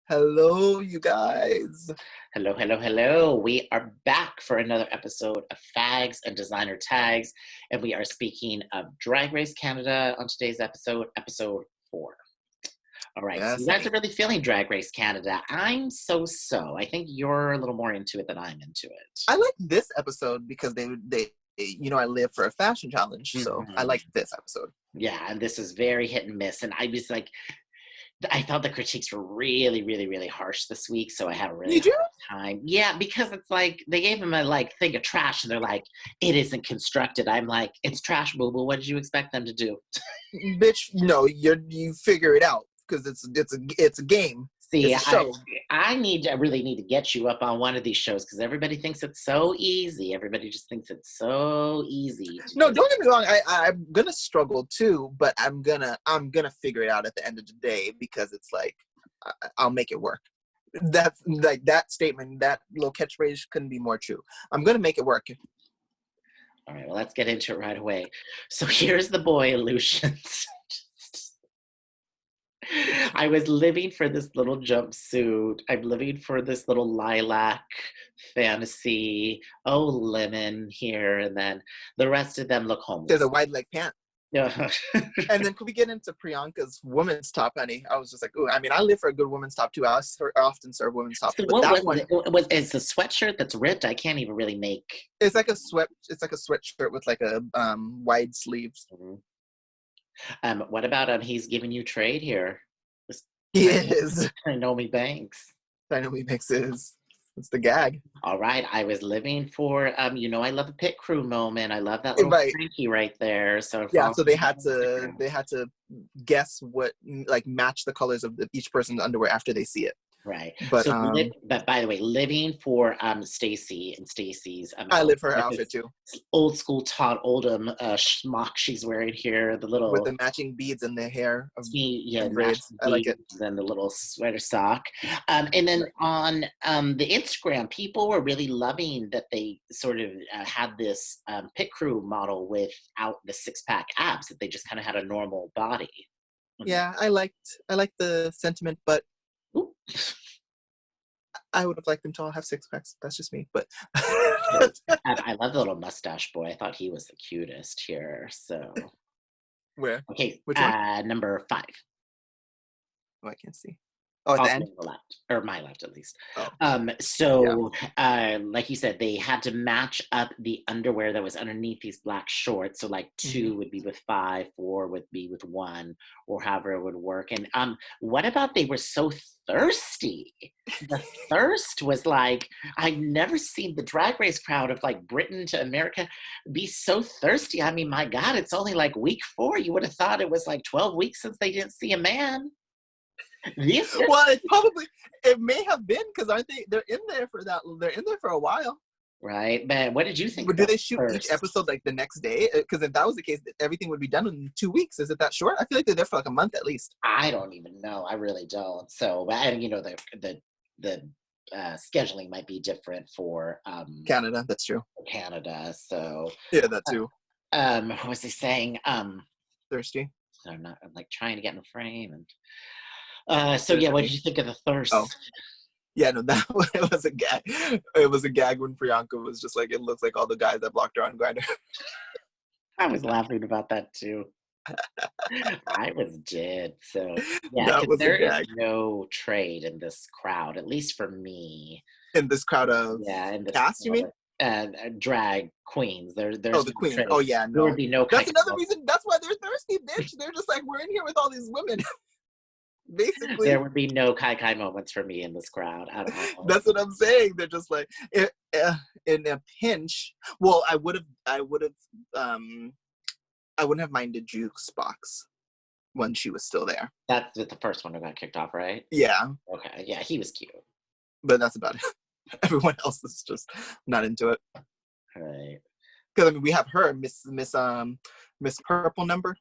Hello, you guys. Hello, hello, hello. We are back for another episode of Fags and Designer Tags, and we are speaking of Drag Race Canada on today's episode, episode 4. All right, so Yes, you guys are really feeling Drag Race Canada. I'm so. I think you're a little more into it than I'm into it. I like this episode because I live for a fashion challenge, so I Mhm. like this episode. Yeah, and this is very hit and miss, and I was like, I thought the critiques were really harsh this week, so I had a really Did hard you, time. Yeah, because it's like they gave him a thing of trash, and they're like, "It isn't constructed." I'm like, "It's trash, boo boo. What did you expect them to do?" bitch? You figure it out because it's a game. See, It's a show. I really need to get you up on one of these shows because everybody thinks it's so easy. Everybody just thinks it's so easy to No, just. don't get me wrong. I'm gonna struggle too, but I'm gonna figure it out at the end of the day because it's like I'll make it work. That's like that statement. That little catchphrase couldn't be more true. I'm gonna make it work. All right, well, let's get into it right away. So here's the boy illusions. I was living for this little jumpsuit. I'm living for this little lilac fantasy. Oh, lemon here, and then the rest of them look There's homeless. a wide leg pant. Yeah. And then could we get into Priyanka's women's top, honey? I was just like, oh, I mean, I live for a good women's top too. I often serve women's tops, So but what that was one, it? It's a sweatshirt that's ripped. I can't even really make. it's like a sweatshirt with like a wide sleeves. Mhm. What about he's giving you trade here. This He is. Naomi Banks. Dynamite mixes. It's the gag, All right, I was living for I love a pit crew moment. I love that little right? Frankie right there. So Yeah. So they had to guess what like match the colors of each person's underwear after they see it. right. But But by the way, living for Stacy and Stacy's I live for her like outfit this too, old school Todd Oldham schmuck she's wearing here. The with little the matching beads in their hair yeah, and braids. matching I like it. beads and the little sweater sock. And then on the Instagram, people were really loving that they sort of had this pit crew model without the 6-pack abs, that they just kind of had a normal body. Yeah, I liked the sentiment, but Oop. I would have liked them to all have 6 packs. That's just me. But I love the little mustache boy. I thought he was the cutest here. So where? okay, Which one? number 5. Oh, I can't see. Oh, at the end. On the left, or my left at least. Oh, So, like you said, they had to match up the underwear that was underneath these black shorts. So, like 2 would be with 5, 4 would be with 1, or however it would work. And what about they were so thirsty? The thirst was like I've never seen the Drag Race crowd of like Britain to America be so thirsty. I mean, my God, it's only like week 4. You would have thought it was like 12 weeks since they didn't see a man. This well, it may have been because aren't they? They're in there for that. They're in there for a while. right, but what did you think? But do they shoot first? each episode like the next day? Because if that was the case, everything would be done in 2 weeks. Is it that short? I feel like they're there for like a month at least. I don't even know. I really don't. So, and the scheduling might be different for Canada, that's true. Canada. So, Yeah, that too. what was he saying? Thirsty. I'm like trying to get in the frame and. So yeah, what did you think of the thirst? Oh. Yeah, no, that it was a gag. It was a gag when Priyanka was just like, it looks like all the guys that blocked her on Grindr. I was laughing about that too. I was dead. So yeah, That because was a there is gag. no trade in this crowd, at least for me. In this crowd of In this cast, you mean? Drag queens. There's the queens. trade. Oh yeah, There no. would be no. That's another reason. That's why they're thirsty, bitch. They're just like, we're in here with all these women. Basically, there would be no kai moments for me in this crowd at all. That's what I'm saying. They're just like, in a pinch. Well, I wouldn't have minded Juke's box when she was still there. That's the first one who got kicked off, right? Yeah. Okay. Yeah, he was cute. But that's about it. Everyone else is just not into it. Right. Because I mean, we have her, Miss Purple Number.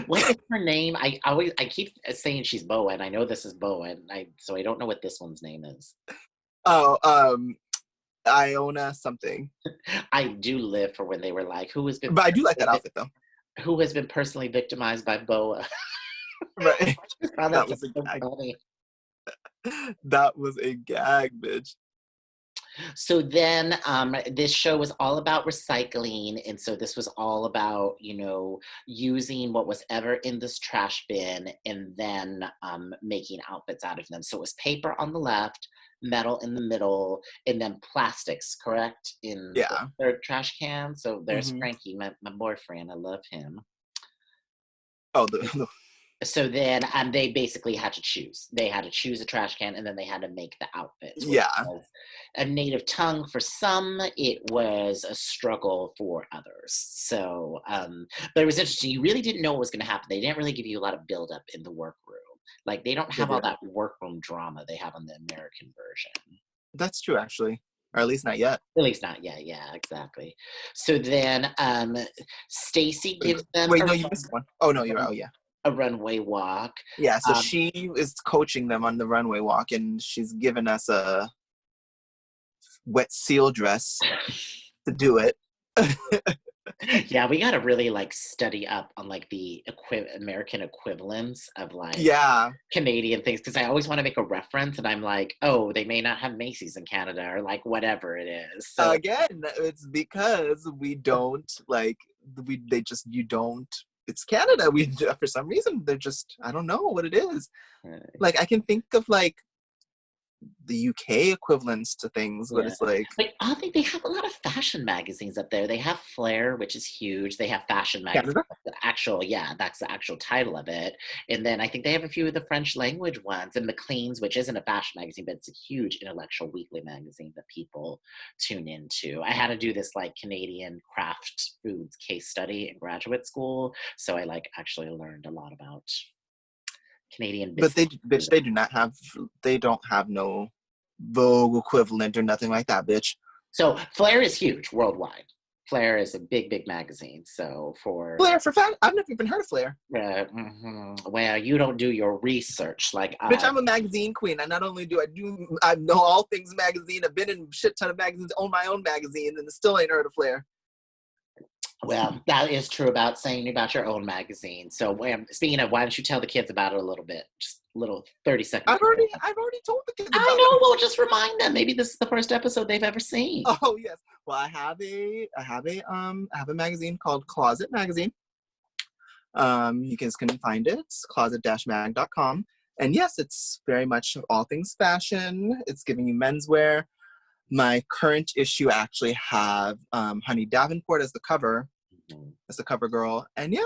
What is her name? I keep saying she's Bowen. I know this is Bowen. So I don't know what this one's name is. Oh, Iona something. I do live for when they were like, who has been. But I do like that outfit though. Who has been personally victimized by Boa? Right. That was so a gag. funny. That was a gag, bitch. So then this show was all about recycling. And so this was all about, using what was ever in this trash bin and then making outfits out of them. So it was paper on the left, metal in the middle, and then plastics, correct? In the Yeah. third trash can. So there's Hmm. Frankie, my boyfriend. I love him. Oh, So then they basically had to choose. They had to choose a trash can and then they had to make the outfits, which yeah. was a native tongue for some. It was a struggle for others. So, but it was interesting. You really didn't know what was going to happen. They didn't really give you a lot of buildup in the workroom. Like they don't They have all didn't. that workroom drama they have on the American version. That's true, actually, or at least not yet. At least not yet. Yeah, exactly. So then Stacy Wait, gives them wait, no, you missed one. Oh no, you're right. Oh yeah. a runway walk. Yeah, so Um, she is coaching them on the runway walk, and she's given us a wet seal dress to do it. Yeah, we gotta really like study up on like the American equivalents of like Yeah. Canadian things because I always want to make a reference and I'm like, oh, they may not have Macy's in Canada or like whatever it is. So Again, it's because we don't like they just you don't. It's Canada. We for some reason they're just I don't know what it is. Like I can think of like the UK equivalents to things, but yeah. it's like But I think they have a lot of fashion magazines up there. They have Flair, which is huge. They have fashion magazines. Canada. That's the actual title of it. And then I think they have a few of the French language ones and Maclean's, which isn't a fashion magazine, but it's a huge intellectual weekly magazine that people tune into. I had to do this like Canadian craft foods case study in graduate school. So I like actually learned a lot about Canadian But business. bitch, they do not have. They don't have no Vogue equivalent or nothing like that, bitch. So Flair is huge worldwide. Flair is a big, big magazine. So for Flair for fact, I've never even heard of Flair. well, you don't do your research like Bitch, I. I'm a magazine queen. And not only do I know all things magazine. I've been in a shit ton of magazines, own my own magazine, and still ain't heard of Flair. Well, that is true about saying about your own magazine. So, speaking of, why don't you tell the kids about it a little bit? Just a little 30 seconds. I've already told the kids I about know. it. Well, just remind them. Maybe this is the first episode they've ever seen. Oh yes. Well, I have a magazine called Closet Magazine. You guys can find it. It's closet-mag.com. And yes, it's very much all things fashion. It's giving you menswear. My current issue actually have Honey Davenport as the cover, as the cover girl, and yeah.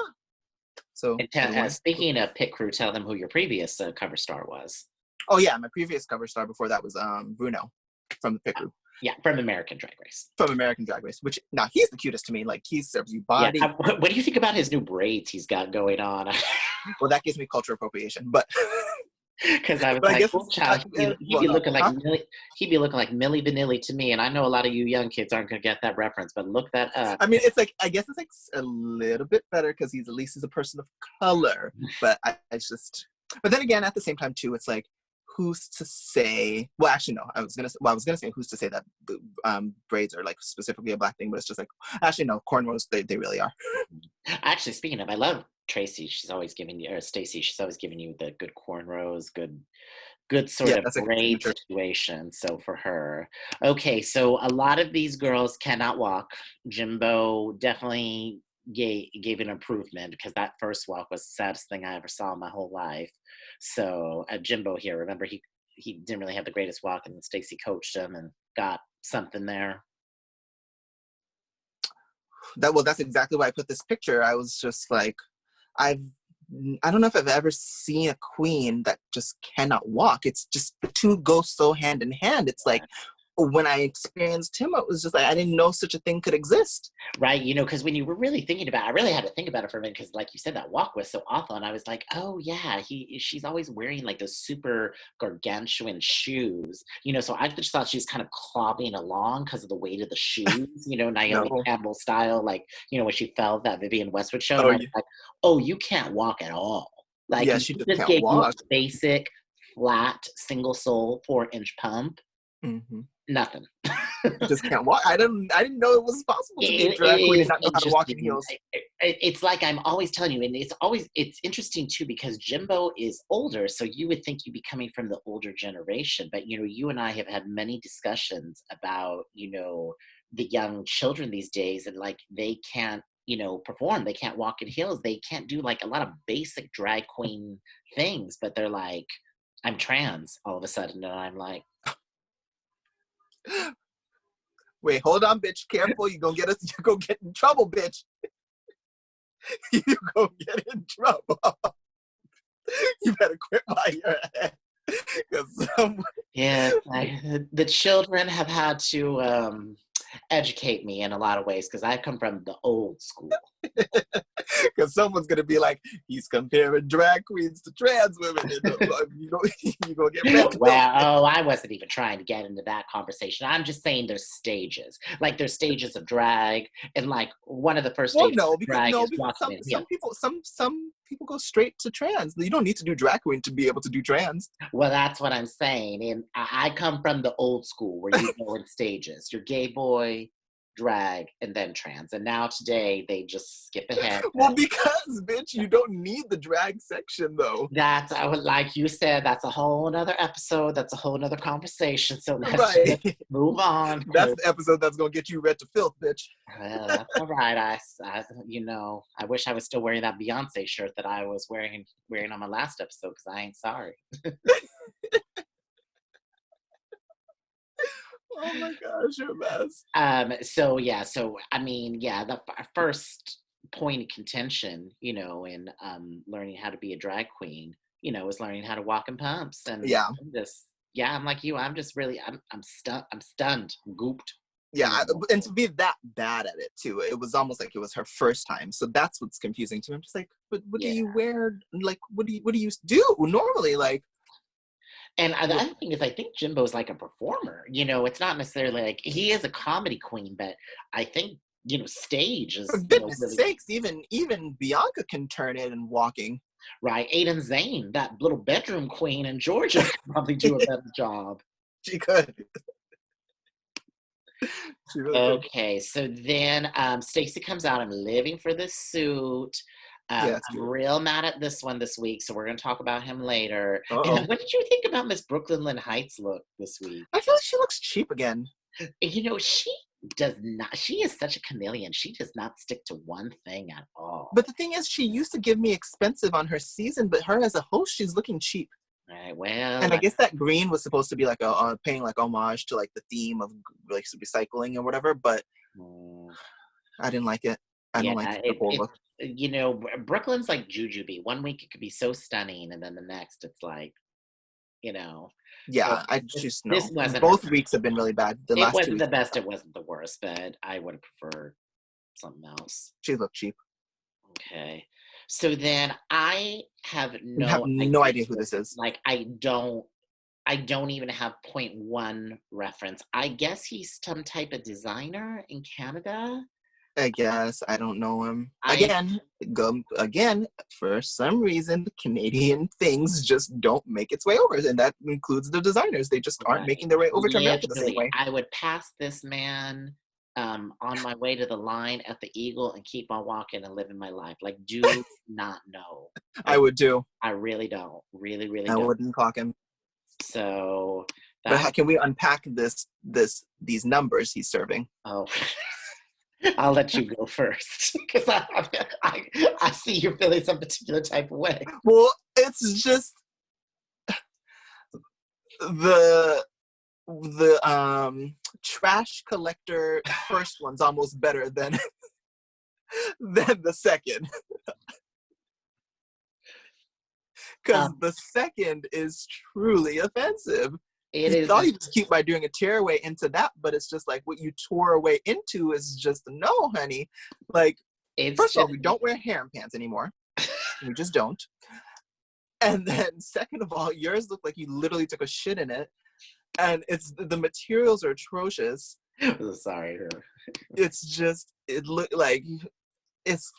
So And speaking of Pit Crew, tell them who your previous cover star was. oh yeah, my previous cover star before that was Bruno from the Pit Crew. Yeah, from American Drag Race. From American Drag Race, which now he's the cutest to me. Like he serves you Yeah, body. what do you think about his new braids he's got going on? Well, that gives me cultural appropriation, but because I was but I like, guess "Oh, child, he'd well, be no, looking like huh? He'd be looking like Millie Vanilli to me." And I know a lot of you young kids aren't gonna get that reference, but look that up. I mean, it's like I guess it's like a little bit better because he's at least he's a person of color. But I just, but then again, at the same time too, it's like who's to say? Well, actually, no. I was gonna say who's to say that braids are like specifically a black thing, but it's just like actually no, cornrows they really are. Actually, speaking of, I love Tracy. She's always giving you, or Stacy. She's always giving you the good cornrows, good sort Yeah, of that's like a braid signature. situation. So for her, okay. So a lot of these girls cannot walk. Jimbo definitely gave an improvement because that first walk was the saddest thing I ever saw in my whole life. So Jimbo here, remember he didn't really have the greatest walk, and Stacy coached him and got something there. That's exactly why I put this picture. I was just like, I've I don't know if I've ever seen a queen that just cannot walk. It's just the two go so hand in hand. It's like when I experienced him, it was just like I didn't know such a thing could exist. Right, because when you were really thinking about it, I really had to think about it for a minute because, like you said, that walk was so awful, and I was like, "Oh yeah, she's always wearing like those super gargantuan shoes." So I just thought she was kind of clobbing along because of the weight of the shoes, Naomi No. Campbell style, like when she fell that Vivian Westwood show, and Oh I was yeah. like, "Oh, you can't walk at all." Like Yeah, if she you just just can't gave me walk. a basic flat single sole 4-inch pump, Hmm. nothing. You just can't walk. I didn't know it was possible to be a It drag queen and is not know how to walk in interesting. heels. It's like I'm always telling you, and it's interesting too because Jimbo is older, so you would think you'd be coming from the older generation, but you and I have had many discussions about the young children these days, and like they can't perform, they can't walk in heels, they can't do like a lot of basic drag queen things, but they're like, I'm trans all of a sudden, and I'm like, Wait, hold on, bitch. Careful, you gonna get us. You gonna get in trouble, bitch. You gonna get in trouble. You better quit while you're ahead. Because yeah, the children have had to educate me in a lot of ways because I come from the old school. someone's gonna be like, he's comparing drag queens to trans women, and you gonna get mad. Well, I wasn't even trying to get into that conversation. I'm just saying there's stages. Like there's stages of drag, and like one of the first Well, stages of drag is because walking in heels. some people go straight to trans. You don't need to do drag queen to be able to do trans. Well, that's what I'm saying. And I come from the old school where you go in stages. You're gay boy, drag, and then trans. And now today they just skip ahead. Well, because bitch, you don't need the drag section though. That's I would like you said, that's a whole nother episode. That's a whole nother conversation. So let's Right. just move on. That's the episode that's gonna get you red to filth, bitch. Well, that's all right. I wish I was still wearing that Beyonce shirt that I was wearing on my last episode because I ain't sorry. Oh my gosh, you're a mess. So yeah, so I mean, yeah, the first point of contention, in learning how to be a drag queen, is learning how to walk in pumps. And Yeah. I'm like you. I'm just really, I'm stunned. I'm stunned. I'm gooped. Yeah, and to be that bad at it too, it was almost like it was her first time. So that's what's confusing to me. I'm just like, but what do you wear? Like, what do you do normally? Like, and the other thing is, I think Jimbo's like a performer. It's not necessarily like he is a comedy queen, but I think stage is for goodness really, sakes, even Bianca can turn it and walking. right. Aiden Zane, that little bedroom queen in Georgia, could probably do a better job. She could. She really could. Okay, so then Stacey comes out and living for the suit. Yeah, I'm real mad at this one this week, so we're going to talk about him later. Uh-oh. And what did you think about Miss Brooklyn Lynn Heights look this week? I feel like she looks cheap again. She does not. She is such a chameleon. She does not stick to one thing at all. But the thing is, she used to give me expensive on her season, but her as a host, she's looking cheap. Right, well, and I guess that green was supposed to be like paying like homage to like the theme of like recycling or whatever, but I didn't like it. I don't like the whole look. Brooklyn's like jujube. One week it could be so stunning, and then the next it's like, Yeah, so I just know. This wasn't Both weeks have been really bad. It wasn't the best. It wasn't the worst, but I would have preferred something else. She looked cheap. Okay. So then I have no idea who this is. Like I don't even have point one reference. I guess he's some type of designer in Canada. I guess I don't know him. Again, for some reason, Canadian things just don't make its way over, and that includes the designers. They just aren't making their way over to America the same way. I would pass this man on my way to the line at the Eagle and keep on walking and living my life. Like, do not know. I would too. I really don't. Really, really I don't. wouldn't clock him. So, but how can we unpack these numbers he's serving? Oh, I'll let you go first because I see you're feeling some particular type of way. Well, it's just the trash collector first one's almost better than the second. Because the second is truly offensive. He thought he was cute by doing a tearaway into that, but it's just like what you tore away into is just no, honey. Like, first of all, we don't wear harem pants anymore. We just don't. And then second of all, yours look like you literally took a shit in it. And the materials are atrocious. Sorry. It's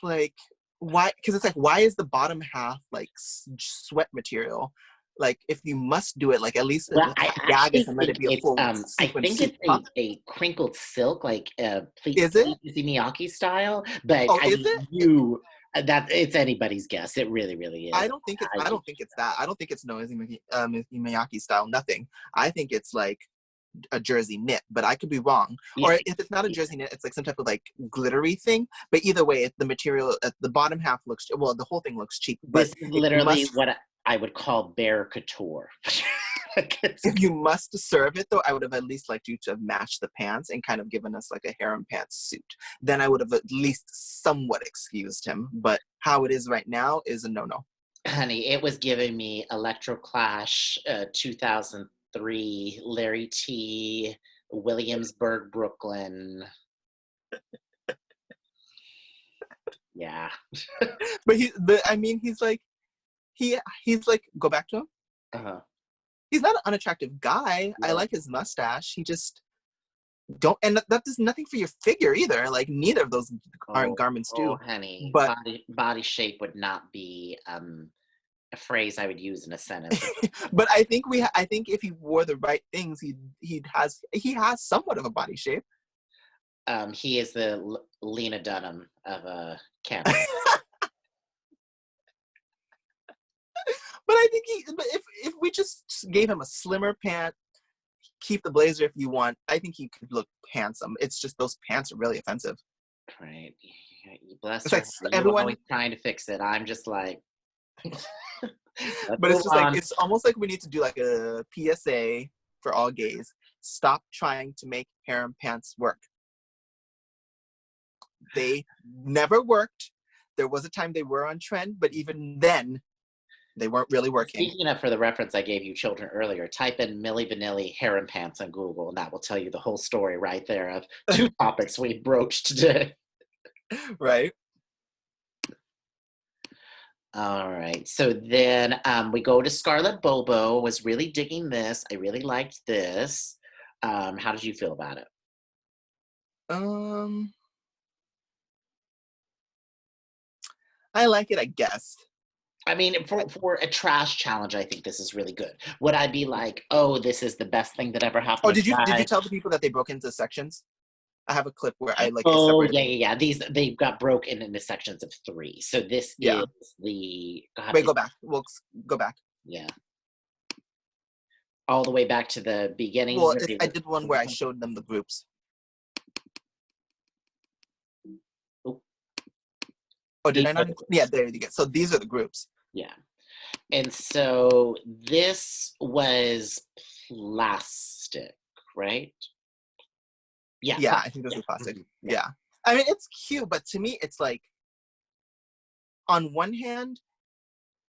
like why? Because it's like, why is the bottom half like sweat material? Like if you must do it, like at least Well, I gag us actually and let think it be a it's full I sequin think suit. it's Huh? a crinkled silk, like pleat Is it? Issey Miyake style. But Oh, I is mean, it? that it's anybody's guess. It really, really is. I I do. don't think it's that. I don't think it's Miyake style. Nothing. I think it's like a jersey knit, but I could be wrong. Yeah, Or if it's not a jersey knit, it's like some type of like glittery thing. But either way, the material at the bottom half looks well. The whole thing looks cheap. But this is if you literally must, what I would call bare couture. Like, if you must serve it though, I would have at least liked you to have matched the pants and kind of given us like a harem pants suit. Then I would have at least somewhat excused him. But how it is right now is a no-no. honey, it was giving me Electroclash 2003, Larry T, Williamsburg, Brooklyn. Yeah. But I mean, he's like, go back to him. Uh-huh. He's not an unattractive guy. I Yeah. like his mustache. He just don't, and that does nothing for your figure either. Like neither of those aren't Oh, garments oh, do. honey, But body shape would not be a phrase I would use in a sentence. but I think if he wore the right things, he has somewhat of a body shape. He is the Lena Dunham of campus. But I think but if we just gave him a slimmer pant, keep the blazer if you want, I think he could look handsome. It's just those pants are really offensive. Right. Bless It's her. like You were everyone, always trying to fix it. I'm just like, let's but it's move just like on. it's almost like we need to do like a PSA for all gays. Stop trying to make harem pants work. They never worked. There was a time they were on trend, but even then, they weren't really working. Speaking of, for the reference I gave you children earlier, type in Milli Vanilli harem pants on Google, and that will tell you the whole story right there of two topics we broached today. Right? All right. So then we go to Scarlet Bobo. Was really digging this. I really liked this. How did you feel about it? Um, I like it, I guess. I mean, for a trash challenge, I think this is really good. Would I be like, oh, this is the best thing that ever Oh, happened to did you trash? tell the people that they broke into sections? I have a clip where I Oh, separated yeah, them. yeah, yeah. They got broken into sections of 3. So this Yeah. is the God. Wait, go back. We'll go back. Yeah. All the way back to the beginning. Well, I did one where I showed them the groups. Oh. Oh, did I not? Yeah, there you go. So these are the groups. Yeah. And so this was plastic, right? Yeah. Yeah, Plastic. I think this Yeah. is plastic. Mm-hmm. Yeah. I mean, it's cute, but to me, it's like, on one hand,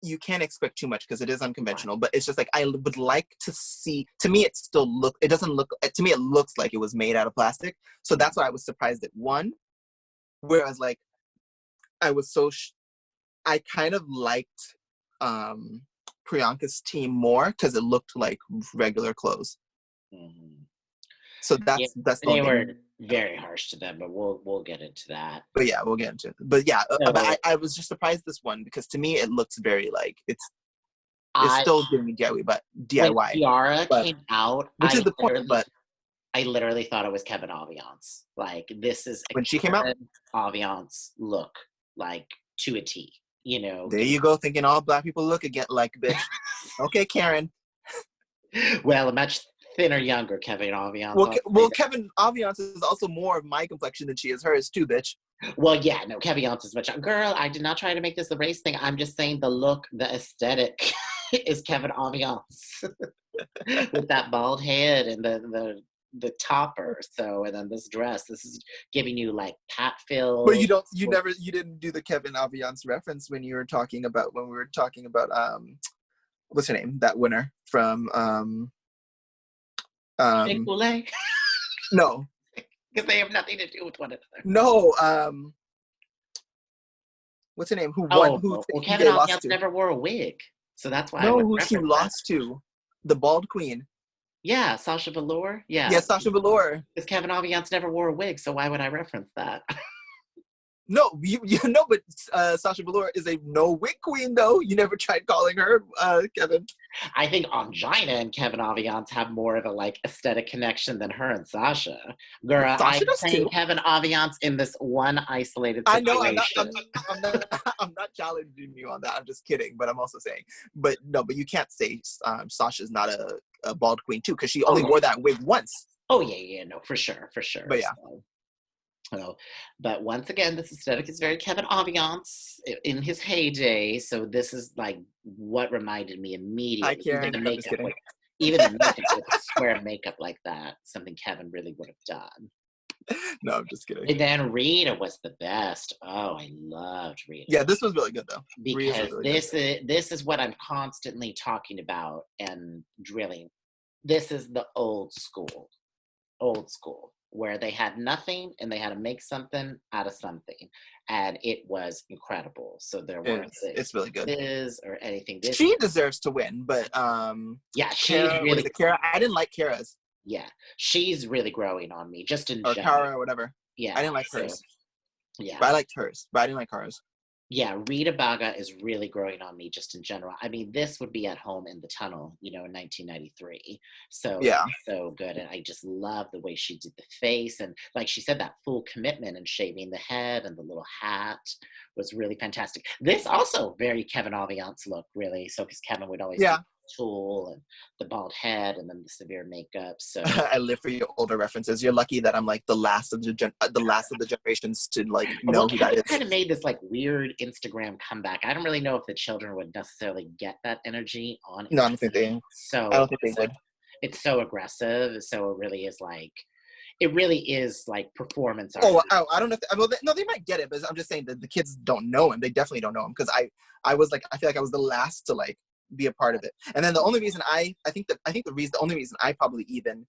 you can't expect too much because it is unconventional, but it's just like, I would like to see, to me, it doesn't look, to me, it looks like it was made out of plastic. So that's why I was surprised at one, whereas like, I was I kind of liked Priyanka's team more because it looked like regular clothes. Mm-hmm. So Yeah, that's the they only were thing. very harsh to them, but we'll get into that. But yeah, we'll get into it. But yeah, So but I was just surprised this one because to me it looks very like it's I still giving me DIY, but when DIY, Kiara but came out, which is the point. But I literally thought it was Kevin Aviance. Like, this is a when she came out, Kevin Aviance look, like, to a T. You know. there you go, thinking all black people look again like bitch. Okay, Karen. Well, a much thinner, younger Kevin Aviance. Well, Kevin Aviance is also more of my complexion than she is hers too, bitch. Well, yeah, no, Kevin Aviance is much. Girl, I did not try to make this a race thing. I'm just saying the look, the aesthetic is Kevin Aviance with that bald head and the topper. So, and then this dress. This is giving you like Pat Phil. But you didn't do the Kevin Aviance reference when we were talking about what's her name? That winner from Chick-fil-A. No. Because they have nothing to do with one another. No, what's her name? Who won? Well, Kevin Aviance never wore a wig, so that's why. No, who she lost to? The bald queen. Yeah, Sasha Velour. Yeah. Yeah, Sasha Velour. Because Kevin Aviance never wore a wig, so why would I reference that? No, you know, but Sasha Velour is a no wig queen, though. You never tried calling her, Kevin. I think Angina and Kevin Aviance have more of a like aesthetic connection than her and Sasha. Girl, Sasha I'm does saying too. Kevin Aviance in this one isolated I know. I'm not. situation. I'm not challenging you on that. I'm just kidding. But I'm also saying, but no, but you can't say Sasha's not a bald queen too, because she Oh only yeah. wore that wig once. Oh yeah, no, for sure, for sure. But yeah, So, but once again, this aesthetic is very Kevin Aviance in his heyday. So this is like what reminded me hi immediately. Even Karen. the I'm just makeup, kidding. even the makeup with the square makeup like that, something Kevin really would have done. No, I'm just kidding. And then Rita was the best. Oh, I loved Rita. Yeah, this was really good though. Rita's Because was really this is what I'm constantly talking about and drilling. This is the old school, where they had nothing and they had to make something out of something, and it was incredible. So there good. weren't the It's really good. excuses or anything. This, She deserves to win, but yeah, she's Kara, what is really, it? Kara, I didn't like Kara's yeah, she's really growing on me, just in or general. Kara or whatever. I Yeah, didn't like so hers, yeah. but I liked hers. But I didn't like Kara's. Yeah, Rita Baga is really growing on me just in general. I mean, this would be at home in the tunnel, in 1993. So Yeah, it's so good. And I just love the way she did the face. And like she said, that full commitment and shaving the head and the little hat was really fantastic. This also very Kevin Aviance look, really. So, because Kevin would always do yeah. the tool and the bald head and then the severe makeup. So, I live for your older references. You're lucky that I'm like the last of the last of the generations to like know well, who that Kevin is. kind of made this like weird Instagram comeback. I don't really know if the children would necessarily get that energy on No, I don't think Instagram. they. I So don't think they would. it's so aggressive. So it really is like performance art. I don't know. No, they might get it, but I'm just saying that the kids don't know him. They definitely don't know him because I was like, I feel like I was the last to like be a part of it. And then the only reason the only reason I probably even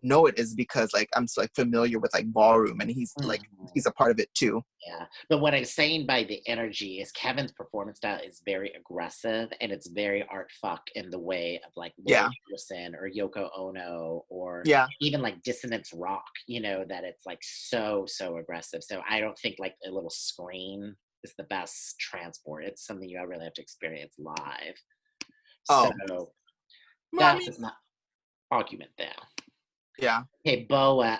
know it is because like I'm so like familiar with like ballroom, and Mhm. he's a part of it too. Yeah. But what I'm saying by the energy is Kevin's performance style is very aggressive and it's very art fuck in the way of like Lloyd Yeah, Anderson or Yoko Ono or yeah. even like Dissonance Rock, that it's like so, so aggressive. So I don't think like a little screen is the best transport. It's something you really have to experience live. So Oh, well, I that mean, is my argument there. yeah. Okay, Boa.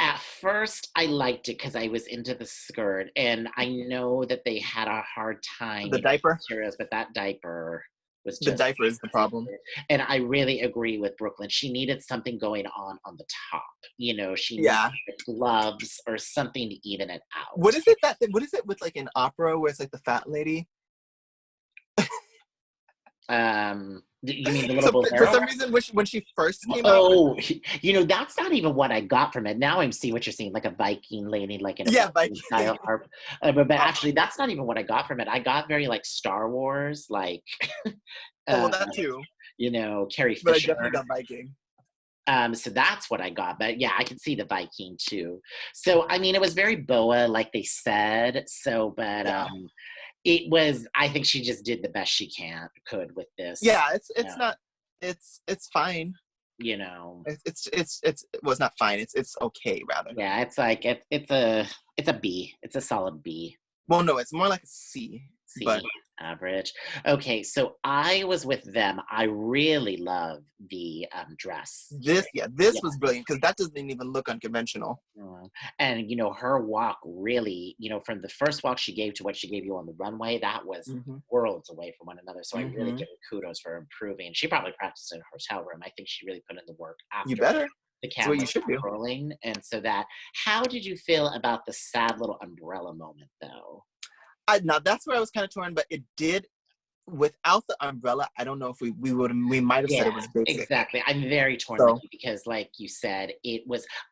At first I liked it because I was into the skirt, and I know that they had a hard time The diaper, materials, but that diaper was the just. diaper is the problem. And I really agree with Brooklyn. She needed something going on the top. She needed Yeah. the gloves or something to even it out. What is it with like an opera where it's like the fat lady? You mean the little So for bolero? some reason, when she first came out, Oh, that's not even what I got from it. Now I'm seeing what you're seeing, like a Viking lady, like in a yeah, Viking Viking. style harp. But Oh, actually, that's not even what I got from it. I got very like Star Wars, like oh, well, uh, that too. Carrie But I Fisher. definitely got Viking. So that's what I got. But yeah, I can see the Viking too. So I mean, it was very boa, like they said. So, but Yeah, it was. I think she just did the best she could with this. yeah. Uh, It's not. It's fine. you know, It's well, it's not fine. It's okay rather. yeah, it's like it's a B. It's a solid B. Well, no, it's more like a C. But C, average. Okay, so I was with them. I really love the dress. this was brilliant because that doesn't even look unconventional. And her walk really, from the first walk she gave to what she gave you on the runway, that was Hmm. worlds away from one another. So I really Hmm. give her kudos for improving. She probably practiced in a hotel room. I think she really put in the work You after better. the That's what camera you should do. rolling. And so that, how did you feel about the sad little umbrella moment though? Now that's where I was kind of torn, but it did without the umbrella. I don't know if we might have said it Yeah, was basic. exactly. I'm very torn with So you because, like you said,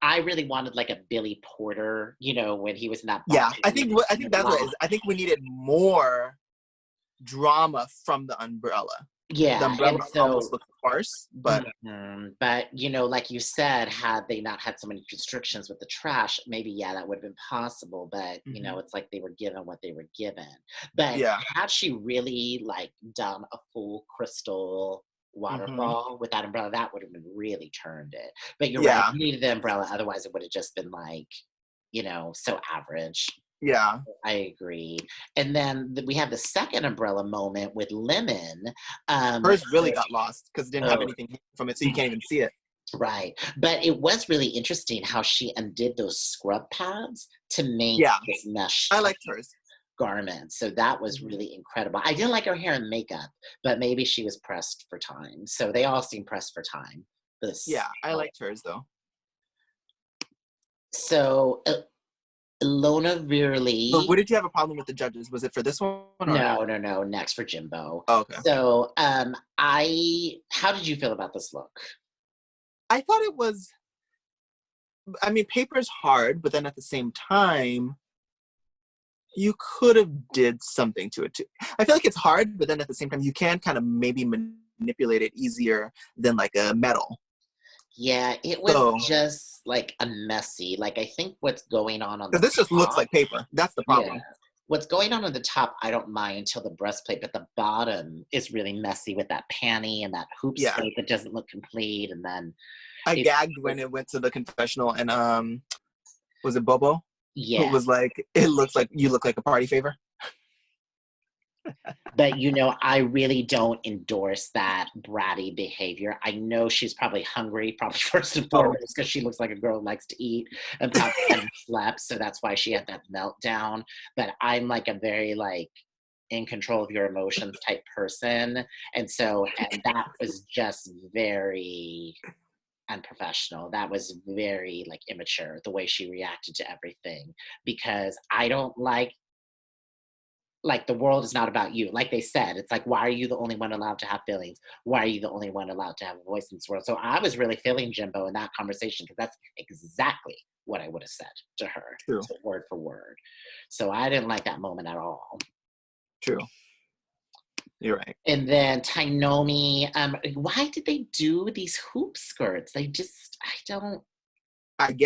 I really wanted like a Billy Porter, when he was in that yeah, box. I think that's what it is. I think we needed more drama from the umbrella. The Yeah, and umbrella so, almost looked sparse, but but like you said, had they not had so many restrictions with the trash, maybe yeah, that would have been possible. But mhm, it's like they were given what they were given. But yeah. had she really like done a full crystal Hmm. waterfall with that umbrella, that would have been really turned it. But you're right, Yeah. you needed the umbrella, otherwise it would have just been like, so average. Yeah. I agree. And then we have the second umbrella moment with Lemon. Hers really So- got lost because it didn't have oh, anything from it, so you can't even see it. right. But it was really interesting how she undid those scrub pads to make Yeah. this mesh I liked hers. garment. So that was Mhm. really incredible. I didn't like her hair and makeup, but maybe she was pressed for time. So they all seem pressed for time. This. Yeah, I liked hers though. So Ilona But Verley. what did you have a problem with the judges? Was it for this one or? No. Next for Jimbo. Oh, okay. So how did you feel about this look? I thought it was. I mean, paper's hard, but then at the same time, you could have did something to it too. I feel like it's hard, but then at the same time, you can kind of maybe manipulate it easier than like a metal. Yeah, it was So, just like a messy. Like I think what's going on because the this just looks top. like paper. That's the Yeah. problem. What's going on the top, I don't mind until the breastplate, but the bottom is really messy with that panty and that hoop Yeah. skirt that doesn't look complete. And then I it gagged when was- it went to the confessional, and was it Bobo? Who yeah. was like, it looks like you look like a party favor. But I really don't endorse that bratty behavior. I know she's probably hungry, probably first and foremost, because she looks like a girl who likes to eat and probably hasn't slept. So that's why she had that meltdown. But I'm like a very like in control of your emotions type person. And that was just very unprofessional. That was very like immature, the way she reacted to everything. Because I don't like the world is not about you. Like they said, it's like, why are you the only one allowed to have feelings? Why are you the only one allowed to have a voice in this world? So I was really feeling Jimbo in that conversation because that's exactly what I would have said to her, True. so word for word. So I didn't like that moment at all. True. You're right. And then Tainomi, why did they do these hoop skirts? I guess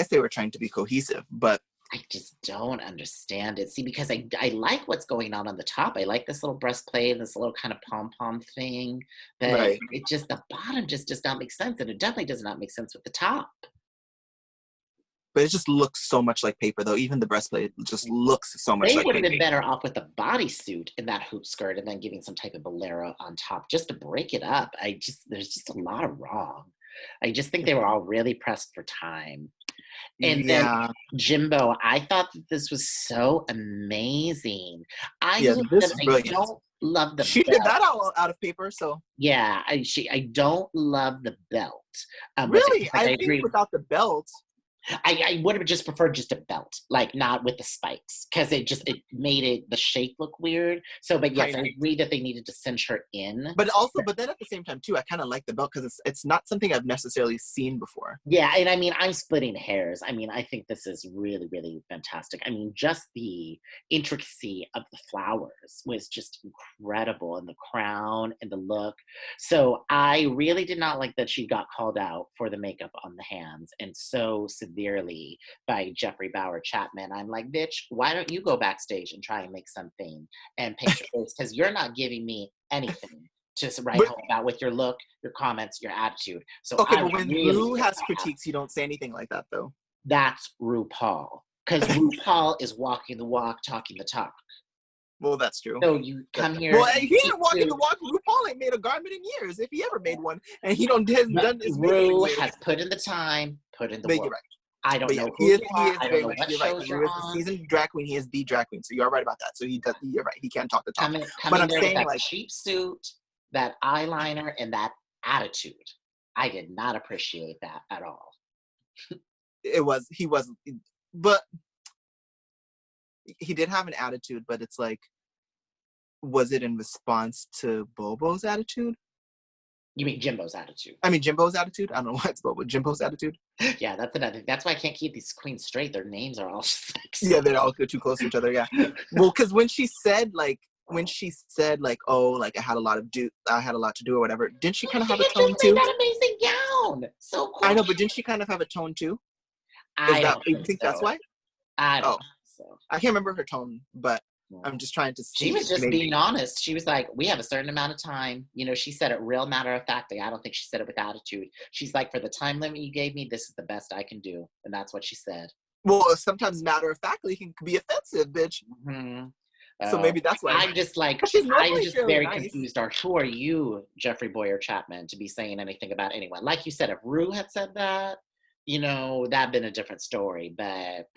they were trying to be cohesive, but I just don't understand it. See, because I like what's going on the top. I like this little breastplate, this little kind of pom-pom thing. But right. it just, the bottom just does not make sense. And it definitely does not make sense with the top. But it just looks so much like paper, though. Even the breastplate just looks so much They like would have paper. been better off with a bodysuit in that hoop skirt and then giving some type of bolero on top just to break it up. There's just a lot of wrong. I just think they were all really pressed for time. And then Yeah. Jimbo, I thought that this was so amazing. Yeah, this is brilliant. I don't love the She belt. did that out of paper, so. Yeah, I don't love the belt. Really? I think agree. without the belt. I would have just preferred just a belt, like not with the spikes, because it made the shape look weird. So, but yes, I agree that they needed to cinch her in. But also, but then at the same time too, I kind of like the belt because it's not something I've necessarily seen before. Yeah, and I mean, I'm splitting hairs. I mean, I think this is really, really fantastic. I mean, just the intricacy of the flowers was just incredible, and the crown and the look. So I really did not like that she got called out for the makeup on the hands, and so severely by Jeffrey Bauer Chapman. I'm like, bitch, why don't you go backstage and try and make something and paint your face? Because you're not giving me anything to write home about with your look, your comments, your attitude. So okay, but when Ru has critiques, you don't say anything like that, though. That's RuPaul. Because RuPaul is walking the walk, talking the talk. Well, that's true. So you come here. Well, he ain't walking the walk. RuPaul ain't made a garment in years, if he ever made one, and he hasn't done his Ru has put in the time, put in the work. You're right. I don't know who he is. He is very much. You're right. He is the seasoned drag queen. He is the drag queen. So you're right about that. So you're right. He can talk the talk. But I'm saying that cheap suit, that eyeliner, and that attitude. I did not appreciate that at all. He wasn't, but he did have an attitude. But it's like, was it in response to Bobo's attitude? You mean Jimbo's attitude? I mean Jimbo's attitude. I don't know why it's Bobo. Jimbo's attitude. Yeah, that's another. That's why I can't keep these queens straight. Their names are all just like. Yeah, they all go too close to each other. Yeah. Well, because when she said oh, like I had a lot to do or whatever, didn't she kind of have a tone too? That amazing gown, so cool. I know, but didn't she kind of have a tone too? You think that's why? I don't think so. I can't remember her tone, but I'm just trying to see. She was just being honest. She was like, we have a certain amount of time. She said it real matter of factly. I don't think she said it with attitude. She's like, for the time limit you gave me, this is the best I can do. And that's what she said. Well, sometimes matter of factly can be offensive, bitch. Mm-hmm. So maybe that's why. I'm just like, But she's I'm normally just fairly very nice. confused. Or who are you, Jeffrey Boyer Chapman, to be saying anything about anyone? Like you said, if Rue had said that, that'd been a different story. But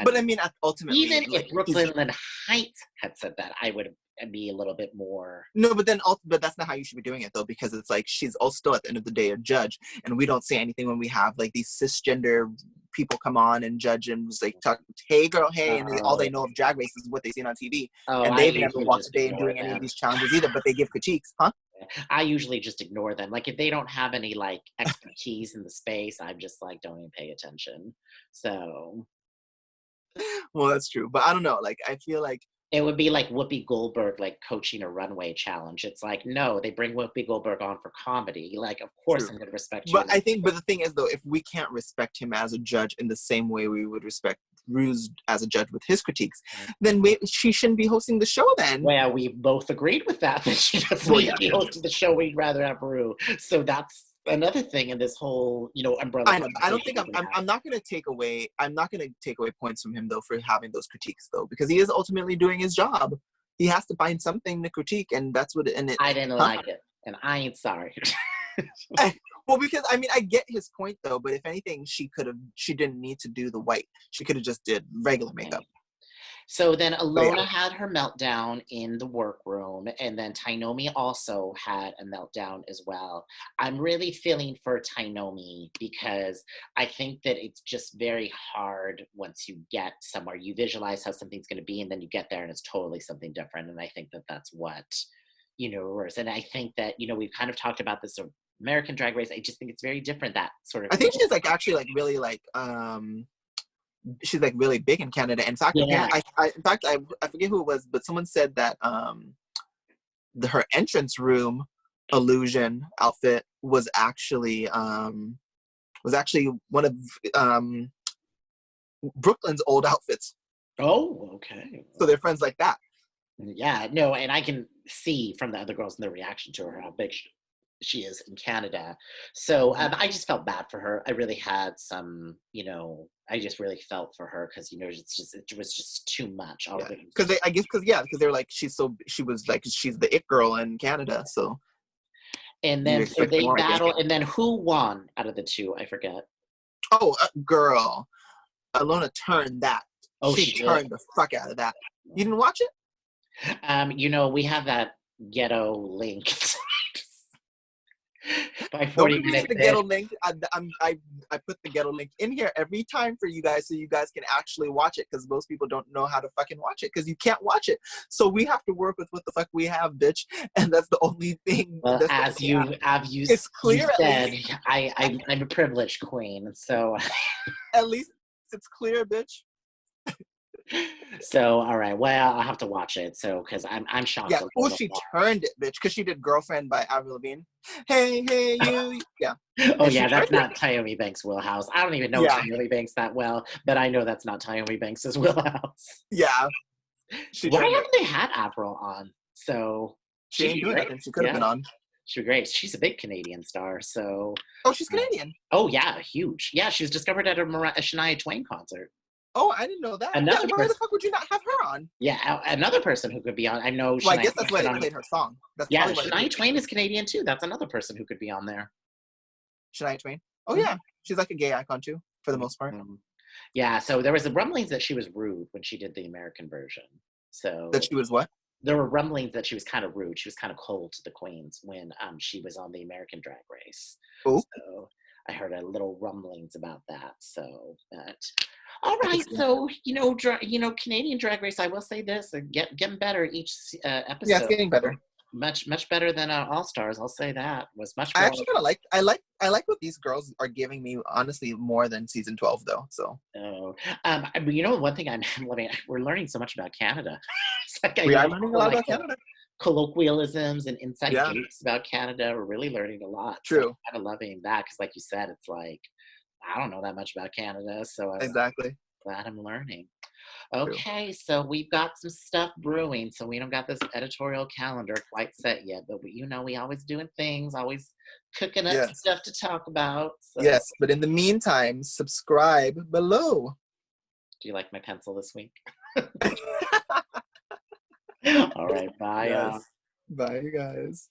But I mean, ultimately, even like, if Brooklyn Heights had said that, I would be a little bit more. no, but that's not how you should be doing it though, because it's like she's also still at the end of the day a judge, and we don't say anything when we have like these cisgender people come on and judge and just, like, talk, hey girl, hey, and all they know of Drag Race is what they seen on TV, and I they've never usually walked just a day in ignore doing any of them. these challenges either, but they give critiques, huh? I usually just ignore them. Like if they don't have any like expertise in the space, I'm just like don't even pay attention. So Well, that's true, but I don't know. Like, I feel like it would be like Whoopi Goldberg like coaching a runway challenge. It's like, no, they bring Whoopi Goldberg on for comedy. Like, of course true. I'm gonna respect you. But but the thing is though, if we can't respect him as a judge in the same way we would respect Ruse as a judge with his critiques, then she shouldn't be hosting the show then. Well, we both agreed with that she doesn't need to be hosting the show. We'd rather have Rue. So that's another thing in this whole, umbrella. I know. I don't think I'm not going to take away. I'm not going to take away points from him though for having those critiques though, because he is ultimately doing his job. He has to find something to critique, and that's what. I didn't like it, and I ain't sorry. Well, because I mean, I get his point though, but if anything, she didn't need to do the white. She could have just did regular makeup. So then Alona had her meltdown in the workroom, and then Tynomi also had a meltdown as well. I'm really feeling for Tynomi because I think that it's just very hard once you get somewhere. You visualize how something's going to be, and then you get there and it's totally something different. And I think that that's what, worse. And I think that, we've kind of talked about this American Drag Race. I just think it's very different, that sort of. I think she's like actually like really like she's like really big in Canada. In fact, I forget who it was, but someone said that her entrance room illusion outfit was actually one of Brooklyn's old outfits. Oh, okay. So they're friends like that. Yeah, no, and I can see from the other girls and their reaction to her how big she is in Canada. So I just felt bad for her. I really had some, I just really felt for her because it was just too much. Because they're like she's the it girl in Canada. So and then so they battle, and then who won out of the two? I forget. Oh, girl, Alona turned that. Oh, she turned the fuck out of that. You didn't watch it? We have that ghetto link. By 40 Don't minutes. The ghetto link. I put the ghetto link in here every time for you guys so you guys can actually watch it, because most people don't know how to fucking watch it because you can't watch it. So we have to work with what the fuck we have, bitch. And that's the only thing. Well, it's clear. Said, I'm a privileged queen, so at least it's clear, bitch. So all right, well I'll have to watch it. So because I'm shocked. Yeah, well she turned it, bitch, because she did "Girlfriend" by Avril Lavigne. Hey you, yeah. Oh yeah, that's not Tynomi Banks' wheelhouse. I don't even know Tynomi Banks that well, but I know that's not Tynomi Banks' wheelhouse. Yeah. Why haven't they had Avril on? So she ain't doing nothing. She could have been on. She'd be great. She's a big Canadian star, so. Oh, she's Canadian. Oh yeah, huge. Yeah, she was discovered at a Shania Twain concert. Oh, I didn't know that. Why the fuck would you not have her on? Yeah, another person who could be on. I know. Well, I guess that's why they played her song. Shania Twain is Canadian too. That's another person who could be on there. Shania Twain. Oh yeah, she's like a gay icon too, for the most part. Yeah. So there was the rumblings that she was rude when she did the American version. So that she was what? There were rumblings that she was kind of rude. She was kind of cold to the queens when she was on the American Drag Race. Oh. So I heard a little rumblings about that. So that. All right, so Canadian Drag Race. I will say this: getting better each episode. Yeah, it's getting better. Much better than All Stars. I'll say that was much. More I actually kind of like. I like what these girls are giving me. Honestly, more than season 12, though. So. Oh, one thing we're learning so much about Canada. We are learning a lot about Canada. Colloquialisms and inside jokes about Canada. We're really learning a lot. True. So I'm kind of loving that because, like you said, it's like. I don't know that much about Canada, so I'm glad I'm learning. Okay, so we've got some stuff brewing, so we don't got this editorial calendar quite set yet, but we always doing things, always cooking up stuff to talk about. So. Yes, but in the meantime, subscribe below. Do you like my pencil this week? All right, bye. Yes. Bye, you guys.